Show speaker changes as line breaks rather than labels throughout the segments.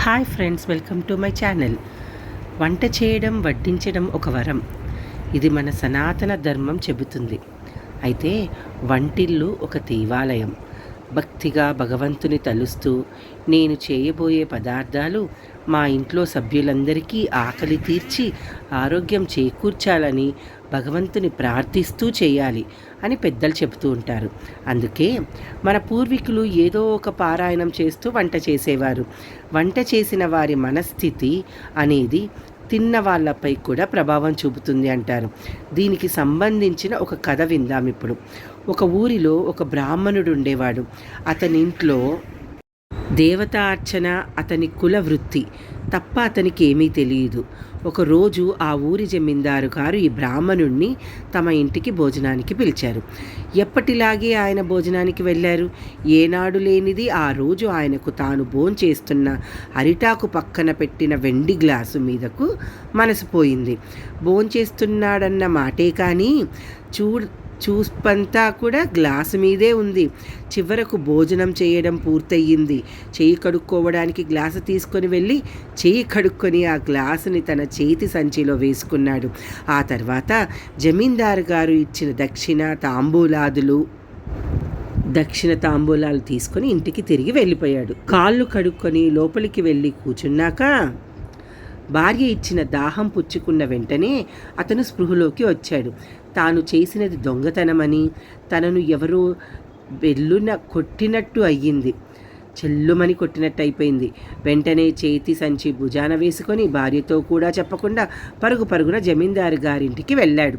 Hi friends, welcome to my channel. వంట చేయడం, వడ్డించడం ఒక వరం. ఇది మన సనాతన ధర్మం చెబుతుంది. అయితే వంటిల్లు ఒక దేవాలయం. భక్తిగా భగవంతుని తలుస్తూ నేను చేయబోయే పదార్థాలు మా ఇంట్లో సభ్యులందరికీ ఆకలి తీర్చి ఆరోగ్యం చేకూర్చాలని భగవంతుని ప్రార్థిస్తూ చేయాలి అని పెద్దలు చెబుతూ ఉంటారు. అందుకే మన పూర్వీకులు ఏదో ఒక పారాయణం చేస్తూ వంట చేసేవారు. వంట చేసిన వారి మనస్థితి అనేది తిన్న వాళ్ళపై కూడా ప్రభావం చూపుతుంది అంటారు. దీనికి సంబంధించిన ఒక కథ విందాం ఇప్పుడు. ఒక ఊరిలో ఒక బ్రాహ్మణుడు ఉండేవాడు. అతని ఇంట్లో దేవతార్చన అతని కుల వృత్తి తప్ప అతనికి ఏమీ తెలియదు. ఒకరోజు ఆ ఊరి జమీందారు గారు ఈ బ్రాహ్మణుణ్ణి తమ ఇంటికి భోజనానికి పిలిచారు. ఎప్పటిలాగే ఆయన భోజనానికి వెళ్ళారు. ఏనాడు లేనిది ఆ రోజు ఆయనకు తాను భోంచేస్తున్న అరిటాకు పక్కన పెట్టిన వెండి గ్లాసు మీదకు మనసు పోయింది. భోంచేస్తున్నాడన్న మాటే కానీ చూపంతా కూడా గ్లాసు మీదే ఉంది. చివరకు భోజనం చేయడం పూర్తయింది. చెయ్యి కడుక్కోవడానికి గ్లాసు తీసుకొని వెళ్ళి చెయ్యి కడుక్కొని ఆ గ్లాసుని తన చేతి సంచిలో వేసుకున్నాడు. ఆ తర్వాత జమీందారు గారు ఇచ్చిన దక్షిణ తాంబూలాలు తీసుకొని ఇంటికి తిరిగి వెళ్ళిపోయాడు. కాళ్ళు కడుక్కొని లోపలికి వెళ్ళి కూర్చున్నాక భార్య ఇచ్చిన దాహం పుచ్చుకున్న వెంటనే అతను స్పృహలోకి వచ్చాడు. తాను చేసినది దొంగతనమని, తనను ఎవరో వెల్లున కొట్టినట్టు అయ్యింది. చెల్లుమని కొట్టినట్టు అయిపోయింది. వెంటనే చేతి సంచి భుజాన వేసుకొని భార్యతో కూడా చెప్పకుండా పరుగున జమీందారు గారింటికి వెళ్ళాడు.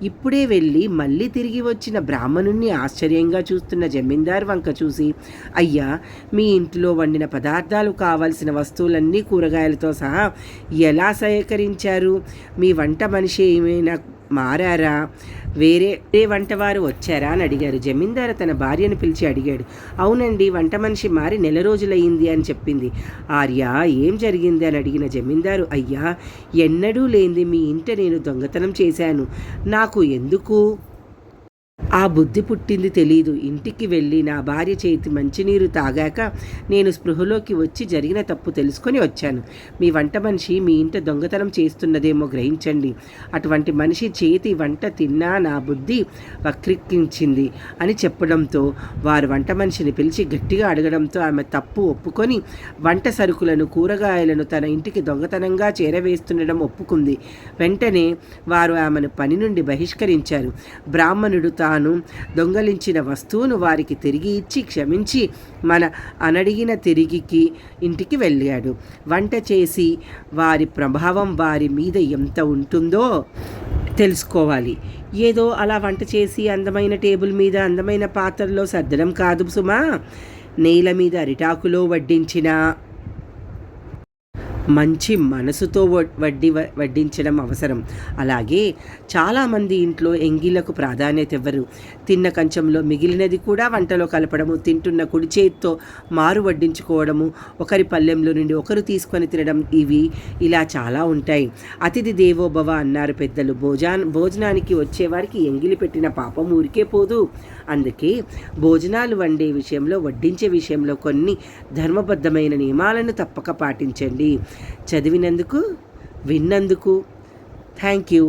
ఇప్పుడే వెళ్ళి మళ్ళీ తిరిగి వచ్చిన బ్రాహ్మణుణ్ణి ఆశ్చర్యంగా చూస్తున్న జమీందారు వంక చూసి, అయ్యా, మీ ఇంట్లో వండిన పదార్థాలు కావలసిన వస్తువులన్నీ కూరగాయలతో సహా ఎలా సేకరించారు? మీ వంట మనిషి ఏమైనా మారారా? వేరే వంటవారు వచ్చారా అని అడిగారు. జమీందారు తన భార్యను పిలిచి అడిగాడు. అవునండి, వంట మనిషి మారి 4 రోజులయ్యింది అని చెప్పింది. ఆర్య, ఏం జరిగింది అని అడిగిన జమీందారు, అయ్యా, ఎన్నడూ లేనిది మీ ఇంట నేను దొంగతనం చేశాను. నాకు ఎందుకు ఆ బుద్ధి పుట్టింది తెలీదు. ఇంటికి వెళ్ళి నా భార్య చేతి మంచినీరు తాగాక నేను స్పృహలోకి వచ్చి జరిగిన తప్పు తెలుసుకొని వచ్చాను. మీ వంట మనిషి మీ ఇంట దొంగతనం చేస్తున్నదేమో గ్రహించండి. అటువంటి మనిషి చేతి వంట తిన్నా నా బుద్ధి వక్రీకరించింది అని చెప్పడంతో వారు వంట మనిషిని పిలిచి గట్టిగా అడగడంతో ఆమె తప్పు ఒప్పుకొని వంట సరుకులను, కూరగాయలను తన ఇంటికి దొంగతనంగా చేరవేస్తుండడం ఒప్పుకుంది. వెంటనే వారు ఆమెను పని నుండి బహిష్కరించారు. బ్రాహ్మణుడు తాను దొంగలించిన వస్తువును వారికి తిరిగి ఇచ్చి క్షమించి మన అనడిగిన తిరిగికి ఇంటికి వెళ్ళాడు. వంట చేసి వారి ప్రభావం వారి మీద ఎంత ఉంటుందో తెలుసుకోవాలి. ఏదో అలా వంట చేసి అందమైన టేబుల్ మీద అందమైన పాత్రలో సర్దడం కాదు సుమా. నేల మీద అరిటాకులో వడ్డించిన మంచి మనసుతో వడ్డించడం అవసరం. అలాగే చాలామంది ఇంట్లో ఎంగిళ్లకు ప్రాధాన్యత ఇవ్వరు. తిన్న కంచంలో మిగిలినది కూడా వంటలో కలపడము, తింటున్న కుడి చేతితో మారు వడ్డించుకోవడము, ఒకరి పళ్ళెంలో నుండి ఒకరు తీసుకొని తినడం, ఇలా చాలా ఉంటాయి. అతిథి దేవోభవ అన్నారు పెద్దలు. భోజనానికి వచ్చేవారికి ఎంగిలి పెట్టిన పాపం ఊరికే పోదు. అందుకే భోజనాలు వండే విషయంలో, వడ్డించే విషయంలో కొన్ని ధర్మబద్ధమైన నియమాలను తప్పక పాటించండి. చదివినందుకు, విన్నందుకు థ్యాంక్ యూ.